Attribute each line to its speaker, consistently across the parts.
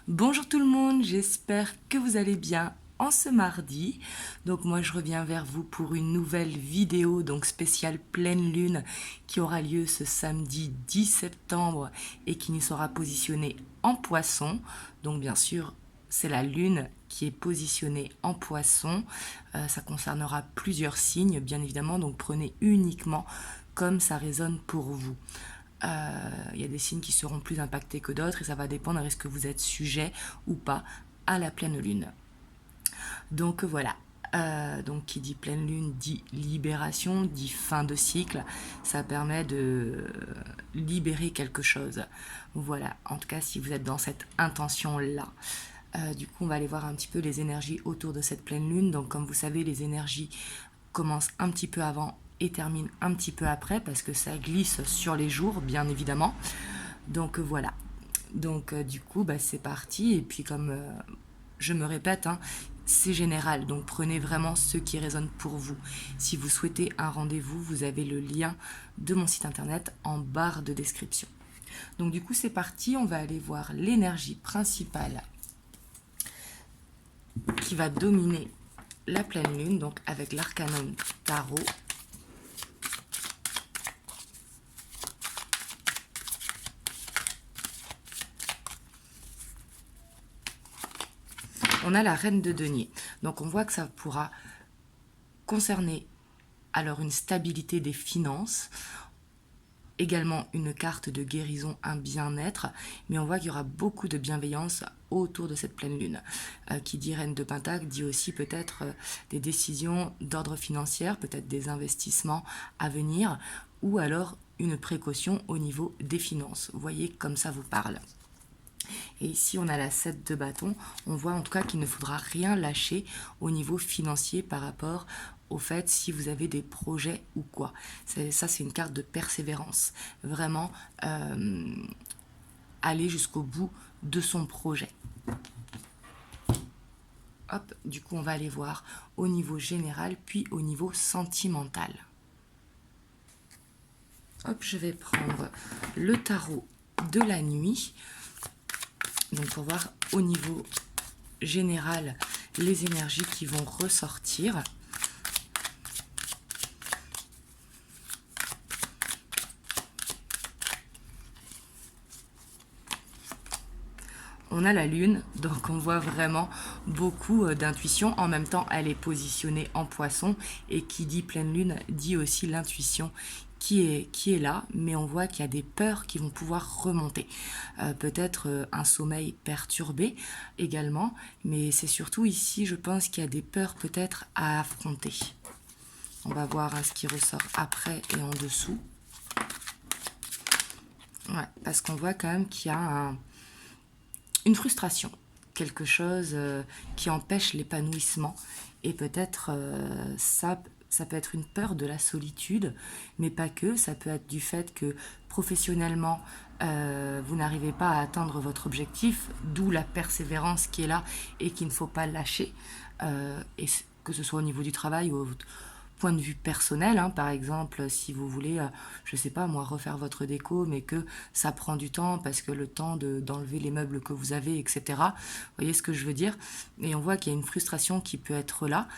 Speaker 1: Bonjour tout le monde, j'espère que vous allez bien en ce mardi. Donc moi je reviens vers vous pour une nouvelle vidéo, donc spéciale pleine lune, qui aura lieu ce samedi 10 septembre et qui nous sera positionnée en poisson. Donc bien sûr c'est la lune qui est positionnée en poisson. Ça concernera plusieurs signes bien évidemment, donc prenez uniquement comme ça résonne pour vous. Il y a des signes qui seront plus impactés que d'autres et ça va dépendre est-ce que vous êtes sujet ou pas à la pleine lune. Donc voilà, donc qui dit pleine lune dit libération, dit fin de cycle, ça permet de libérer quelque chose. Voilà, en tout cas si vous êtes dans cette intention-là. Du coup, on va aller voir un petit peu les énergies autour de cette pleine lune. Donc comme vous savez, les énergies commencent un petit peu avant et terminent un petit peu après parce que ça glisse sur les jours, bien évidemment. Donc voilà. Donc du coup, c'est parti. Et puis comme je me répète, c'est général, donc prenez vraiment ce qui résonne pour vous. Si vous souhaitez un rendez-vous, vous avez le lien de mon site internet en barre de description. Donc du coup, c'est parti, on va aller voir l'énergie principale qui va dominer la pleine lune, donc avec l'arcanum tarot. On a la reine de denier, donc on voit que ça pourra concerner alors une stabilité des finances, également une carte de guérison, un bien-être, mais on voit qu'il y aura beaucoup de bienveillance autour de cette pleine lune. Qui dit reine de pentacle dit aussi peut-être des décisions d'ordre financier, peut-être des investissements à venir, ou alors une précaution au niveau des finances. Vous voyez comme ça vous parle. Et ici, on a la 7 de bâton. On voit en tout cas qu'il ne faudra rien lâcher au niveau financier par rapport au fait si vous avez des projets ou quoi. Ça, c'est une carte de persévérance. Vraiment, aller jusqu'au bout de son projet. Hop, du coup, on va aller voir au niveau général, puis au niveau sentimental. Hop, je vais prendre le tarot de la nuit. Donc pour voir au niveau général les énergies qui vont ressortir. On a la lune, donc on voit vraiment beaucoup d'intuition. En même temps, elle est positionnée en poisson et qui dit pleine lune dit aussi l'intuition qui est là, mais on voit qu'il y a des peurs qui vont pouvoir remonter. Peut-être un sommeil perturbé également, mais c'est surtout ici, je pense qu'il y a des peurs peut-être à affronter. On va voir ce qui ressort après et en dessous. Ouais, parce qu'on voit quand même qu'il y a une frustration, quelque chose qui empêche l'épanouissement. Et peut-être ça peut être une peur de la solitude, mais pas que. Ça peut être du fait que professionnellement, vous n'arrivez pas à atteindre votre objectif, d'où la persévérance qui est là et qu'il ne faut pas lâcher. Et que ce soit au niveau du travail ou point de vue personnel, par exemple, si vous voulez, je sais pas moi, refaire votre déco, mais que ça prend du temps parce que le temps d'enlever les meubles que vous avez, etc. Vous voyez ce que je veux dire? Et on voit qu'il y a une frustration qui peut être là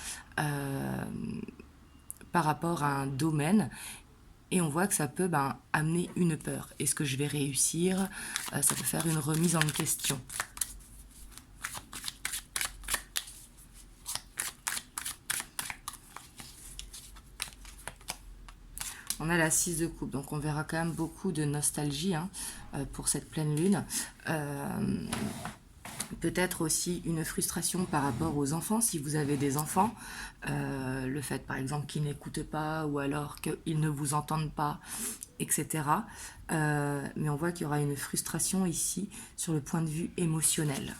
Speaker 1: par rapport à un domaine. Et on voit que ça peut amener une peur. Est-ce que je vais réussir? Ça peut faire une remise en question. On a la 6 de coupe, donc on verra quand même beaucoup de nostalgie pour cette pleine lune. Peut-être aussi une frustration par rapport aux enfants, si vous avez des enfants. Le fait, par exemple, qu'ils n'écoutent pas ou alors qu'ils ne vous entendent pas, etc. Mais on voit qu'il y aura une frustration ici sur le point de vue émotionnel.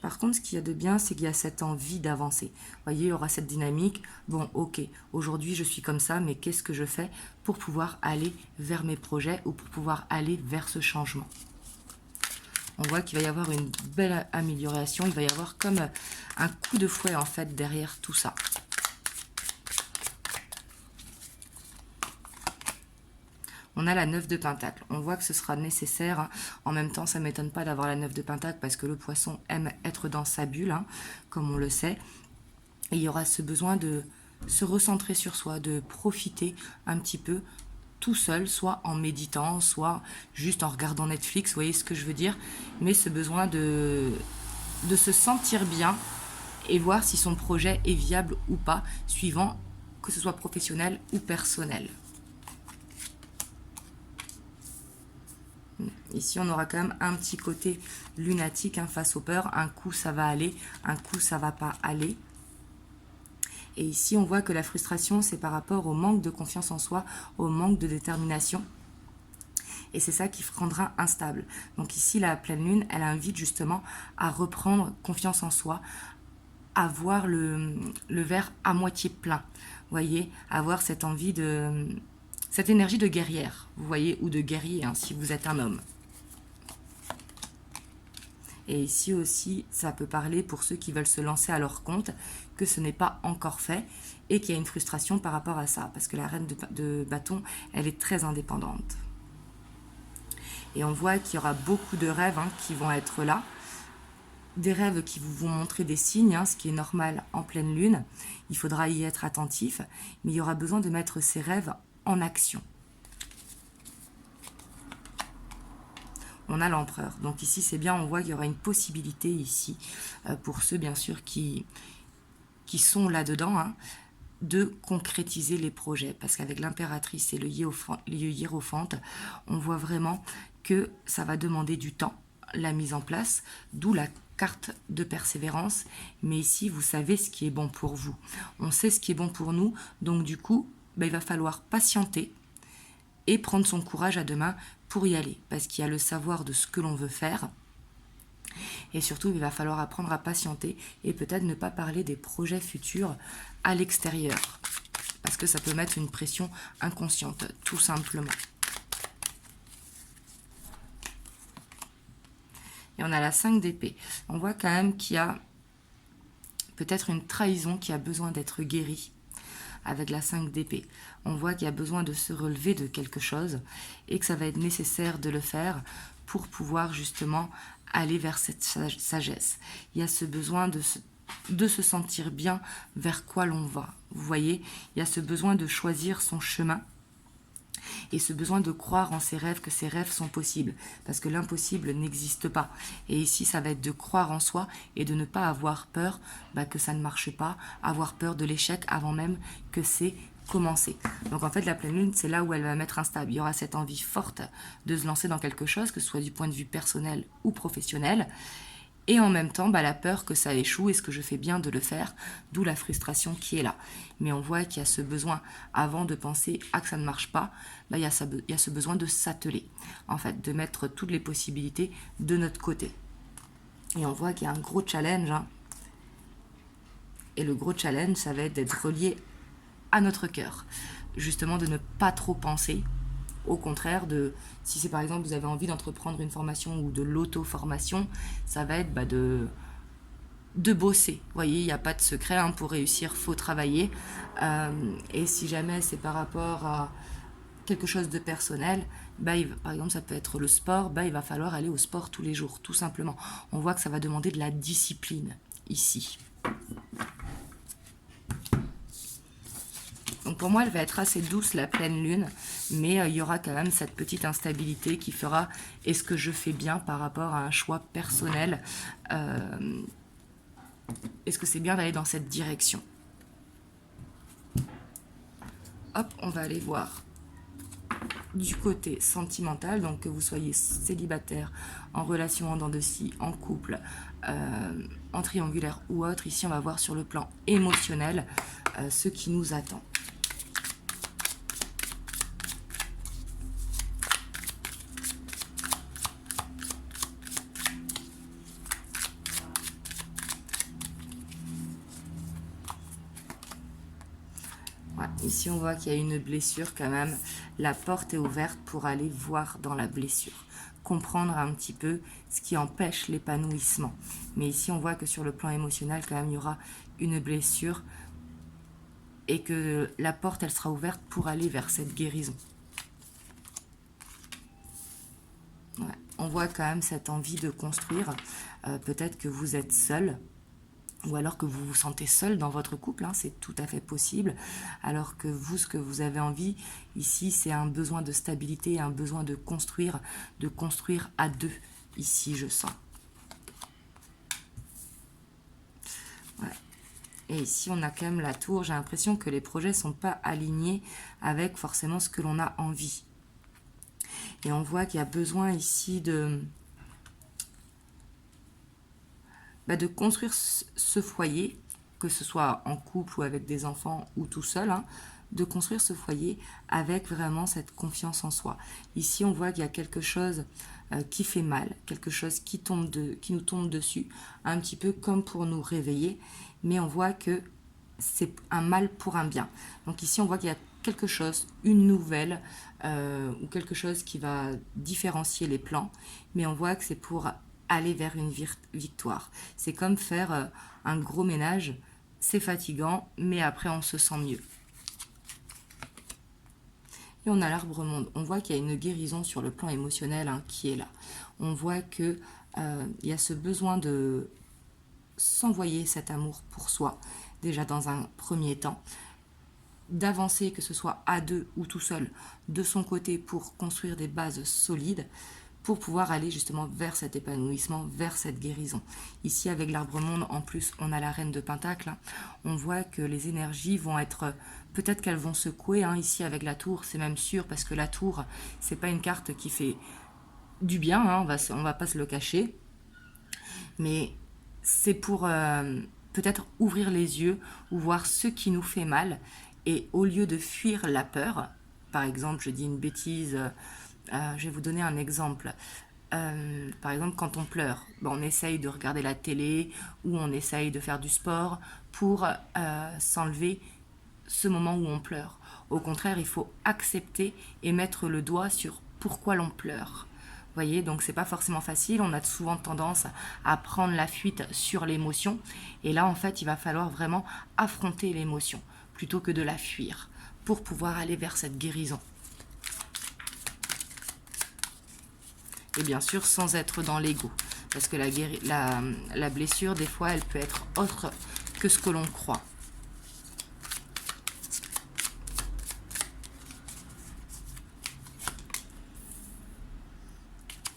Speaker 1: Par contre, ce qu'il y a de bien, c'est qu'il y a cette envie d'avancer. Vous voyez, il y aura cette dynamique. Bon, ok, aujourd'hui je suis comme ça, mais qu'est-ce que je fais pour pouvoir aller vers mes projets ou pour pouvoir aller vers ce changement? On voit qu'il va y avoir une belle amélioration. Il va y avoir comme un coup de fouet en fait derrière tout ça. on a la 9 de Pentacle. On voit que ce sera nécessaire. Hein. En même temps, ça ne m'étonne pas d'avoir la 9 de Pentacle parce que le poisson aime être dans sa bulle, hein, comme on le sait. Et il y aura ce besoin de se recentrer sur soi, de profiter un petit peu tout seul, soit en méditant, soit juste en regardant Netflix, vous voyez ce que je veux dire. Mais ce besoin de se sentir bien et voir si son projet est viable ou pas, suivant que ce soit professionnel ou personnel. Ici, on aura quand même un petit côté lunatique hein, face aux peurs. Un coup, ça va aller, un coup, ça va pas aller. Et ici, on voit que la frustration, c'est par rapport au manque de confiance en soi, au manque de détermination. Et c'est ça qui rendra instable. Donc ici, la pleine lune, elle invite justement à reprendre confiance en soi, à voir le verre à moitié plein. Vous voyez, avoir cette envie de... cette énergie de guerrière, vous voyez, ou de guerrier, hein, si vous êtes un homme. Et ici aussi, ça peut parler pour ceux qui veulent se lancer à leur compte, que ce n'est pas encore fait, et qu'il y a une frustration par rapport à ça, parce que la reine de bâton, elle est très indépendante. Et on voit qu'il y aura beaucoup de rêves hein, qui vont être là, des rêves qui vous vont montrer des signes, hein, ce qui est normal en pleine lune. Il faudra y être attentif, mais il y aura besoin de mettre ces rêves en action. On a l'empereur. Donc ici, c'est bien, on voit qu'il y aura une possibilité ici, pour ceux, bien sûr, qui sont là-dedans, hein, de concrétiser les projets. Parce qu'avec l'impératrice et le hiérophante, on voit vraiment que ça va demander du temps, la mise en place, d'où la carte de persévérance. Mais ici, vous savez ce qui est bon pour vous. On sait ce qui est bon pour nous, donc du coup, il va falloir patienter et prendre son courage à deux mains pour y aller, parce qu'il y a le savoir de ce que l'on veut faire, et surtout il va falloir apprendre à patienter et peut-être ne pas parler des projets futurs à l'extérieur, parce que ça peut mettre une pression inconsciente, tout simplement. Et on a la 5 d'épée. On voit quand même qu'il y a peut-être une trahison qui a besoin d'être guérie. Avec la 5 d'épée, on voit qu'il y a besoin de se relever de quelque chose et que ça va être nécessaire de le faire pour pouvoir justement aller vers cette sagesse. Il y a ce besoin de se sentir bien vers quoi l'on va. Vous voyez, il y a ce besoin de choisir son chemin et ce besoin de croire en ses rêves, que ses rêves sont possibles, parce que l'impossible n'existe pas. Et ici, ça va être de croire en soi et de ne pas avoir peur que ça ne marche pas, avoir peur de l'échec avant même que c'est commencé. Donc en fait, la pleine lune, c'est là où elle va mettre instable. Il y aura cette envie forte de se lancer dans quelque chose, que ce soit du point de vue personnel ou professionnel, et en même temps, la peur que ça échoue, est-ce que je fais bien de le faire, d'où la frustration qui est là. Mais on voit qu'il y a ce besoin, avant de penser que ça ne marche pas, il y a ce besoin de s'atteler, en fait, de mettre toutes les possibilités de notre côté. Et on voit qu'il y a un gros challenge, hein. Et le gros challenge, ça va être d'être relié à notre cœur, justement de ne pas trop penser. Au contraire, si c'est par exemple vous avez envie d'entreprendre une formation ou de l'auto-formation, ça va être de bosser. Vous voyez, il n'y a pas de secret, hein, pour réussir, il faut travailler. Et si jamais c'est par rapport à quelque chose de personnel, par exemple ça peut être le sport, il va falloir aller au sport tous les jours, tout simplement. On voit que ça va demander de la discipline ici. Donc pour moi, elle va être assez douce, la pleine lune, mais il y aura quand même cette petite instabilité qui fera « est-ce que je fais bien par rapport à un choix personnel est-ce que c'est bien d'aller dans cette direction ?» Hop, on va aller voir du côté sentimental, donc que vous soyez célibataire, en relation, en dents de scie, en couple, en triangulaire ou autre. Ici, on va voir sur le plan émotionnel ce qui nous attend. Ici, on voit qu'il y a une blessure quand même. La porte est ouverte pour aller voir dans la blessure. Comprendre un petit peu ce qui empêche l'épanouissement. Mais ici, on voit que sur le plan émotionnel, quand même, il y aura une blessure et que la porte, elle sera ouverte pour aller vers cette guérison. on voit quand même cette envie de construire. Peut-être que vous êtes seul, ou alors que vous vous sentez seul dans votre couple, hein, c'est tout à fait possible, alors que vous, ce que vous avez envie ici, c'est un besoin de stabilité, un besoin de construire à deux, ici je sens. Ouais. Et ici on a quand même la tour, j'ai l'impression que les projets ne sont pas alignés avec forcément ce que l'on a envie. Et on voit qu'il y a besoin ici de construire ce foyer, que ce soit en couple ou avec des enfants ou tout seul, hein, de construire ce foyer avec vraiment cette confiance en soi. Ici, on voit qu'il y a quelque chose qui fait mal, quelque chose qui nous tombe dessus, un petit peu comme pour nous réveiller, mais on voit que c'est un mal pour un bien. Donc ici, on voit qu'il y a quelque chose, une nouvelle, ou quelque chose qui va différencier les plans, mais on voit que c'est pour aller vers une victoire. C'est comme faire un gros ménage, c'est fatigant, mais après on se sent mieux. Et on a l'arbre monde. On voit qu'il y a une guérison sur le plan émotionnel, hein, qui est là. On voit que il y a ce besoin de s'envoyer cet amour pour soi, déjà dans un premier temps, d'avancer, que ce soit à deux ou tout seul, de son côté pour construire des bases solides, pour pouvoir aller justement vers cet épanouissement, vers cette guérison. Ici, avec l'arbre monde, en plus, on a la reine de Pentacle. Hein. On voit que les énergies vont être... Peut-être qu'elles vont secouer. Hein. Ici, avec la tour, c'est même sûr, parce que la tour, c'est pas une carte qui fait du bien, hein, on va pas se le cacher. Mais c'est pour peut-être ouvrir les yeux ou voir ce qui nous fait mal. Et au lieu de fuir la peur, par exemple, je dis une bêtise... je vais vous donner un exemple. Par exemple, quand on pleure, on essaye de regarder la télé ou on essaye de faire du sport pour s'enlever ce moment où on pleure. Au contraire, il faut accepter et mettre le doigt sur pourquoi l'on pleure. Vous voyez, donc c'est pas forcément facile. On a souvent tendance à prendre la fuite sur l'émotion. Et là, en fait, il va falloir vraiment affronter l'émotion plutôt que de la fuir pour pouvoir aller vers cette guérison. Et bien sûr, sans être dans l'ego. Parce que la blessure, des fois, elle peut être autre que ce que l'on croit.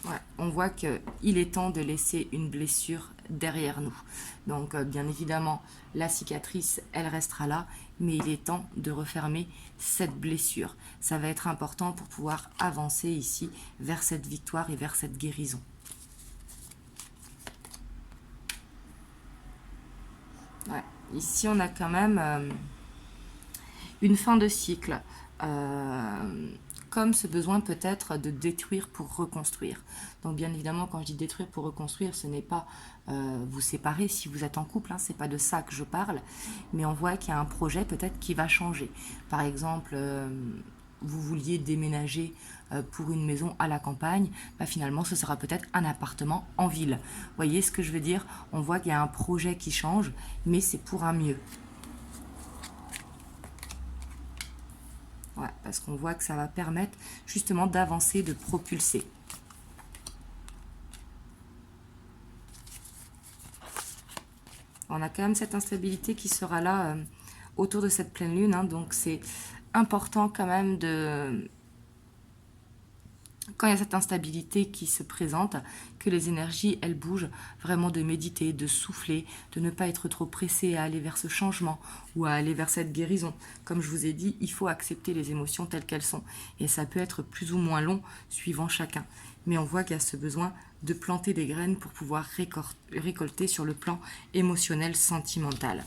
Speaker 1: Ouais, on voit qu'il est temps de laisser une blessure derrière nous. Donc, bien évidemment, la cicatrice, elle restera là, mais il est temps de refermer cette blessure. Ça va être important pour pouvoir avancer ici vers cette victoire et vers cette guérison. Ouais. Ici, on a quand même une fin de cycle. Comme ce besoin peut-être de détruire pour reconstruire. Donc bien évidemment, quand je dis détruire pour reconstruire, ce n'est pas vous séparer si vous êtes en couple, hein, c'est pas de ça que je parle, mais on voit qu'il y a un projet peut-être qui va changer. Par exemple, vous vouliez déménager pour une maison à la campagne, finalement ce sera peut-être un appartement en ville. Vous voyez ce que je veux dire? On voit qu'il y a un projet qui change, mais c'est pour un mieux. Ouais, parce qu'on voit que ça va permettre justement d'avancer, de propulser. On a quand même cette instabilité qui sera là autour de cette pleine lune, hein, donc c'est important quand même de... Quand il y a cette instabilité qui se présente, que les énergies, elles bougent, vraiment de méditer, de souffler, de ne pas être trop pressé à aller vers ce changement ou à aller vers cette guérison. Comme je vous ai dit, il faut accepter les émotions telles qu'elles sont. Et ça peut être plus ou moins long suivant chacun. Mais on voit qu'il y a ce besoin de planter des graines pour pouvoir récolter sur le plan émotionnel, sentimental.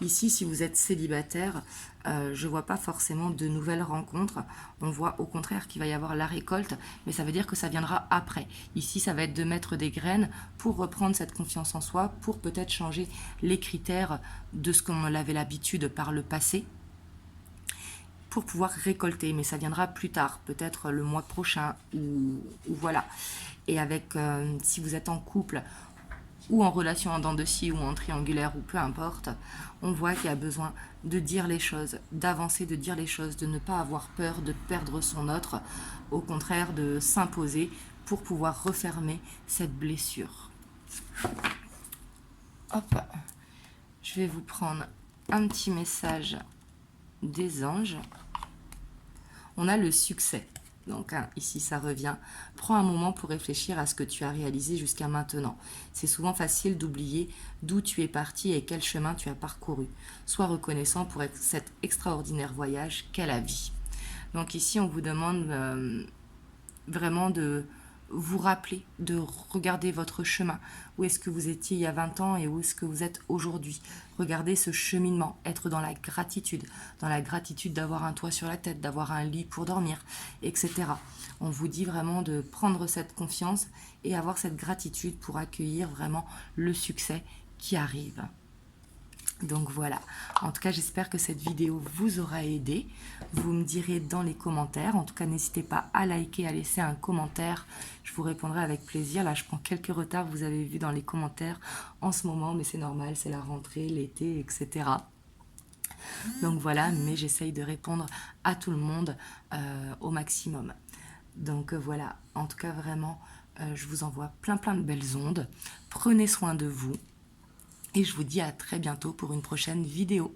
Speaker 1: Ici, si vous êtes célibataire, je ne vois pas forcément de nouvelles rencontres. On voit au contraire qu'il va y avoir la récolte, mais ça veut dire que ça viendra après. Ici, ça va être de mettre des graines pour reprendre cette confiance en soi, pour peut-être changer les critères de ce qu'on avait l'habitude par le passé, pour pouvoir récolter. Mais ça viendra plus tard, peut-être le mois prochain, ou voilà. Et avec, si vous êtes en couple, ou en relation en dents de scie ou en triangulaire ou peu importe, on voit qu'il y a besoin de dire les choses, d'avancer, de dire les choses, de ne pas avoir peur de perdre son autre, au contraire de s'imposer pour pouvoir refermer cette blessure. Hop, je vais vous prendre un petit message des anges. On a le succès. Donc ici ça revient. Prends un moment pour réfléchir à ce que tu as réalisé jusqu'à maintenant. C'est souvent facile d'oublier d'où tu es parti et quel chemin tu as parcouru. Sois reconnaissant pour cet extraordinaire voyage qu'est la vie. Donc ici on vous demande vraiment de vous rappeler, de regarder votre chemin. Où est-ce que vous étiez il y a 20 ans et où est-ce que vous êtes aujourd'hui. Regardez ce cheminement, être dans la gratitude d'avoir un toit sur la tête, d'avoir un lit pour dormir, etc. On vous dit vraiment de prendre cette confiance et avoir cette gratitude pour accueillir vraiment le succès qui arrive. Donc voilà, en tout cas j'espère que cette vidéo vous aura aidé. Vous me direz dans les commentaires, en tout cas n'hésitez pas à liker, à laisser un commentaire, je vous répondrai avec plaisir. Là je prends quelques retards, vous avez vu dans les commentaires en ce moment, mais c'est normal, c'est la rentrée, l'été, etc. Donc voilà, mais j'essaye de répondre à tout le monde au maximum. Donc voilà, en tout cas vraiment, je vous envoie plein de belles ondes. Prenez soin de vous. Et je vous dis à très bientôt pour une prochaine vidéo.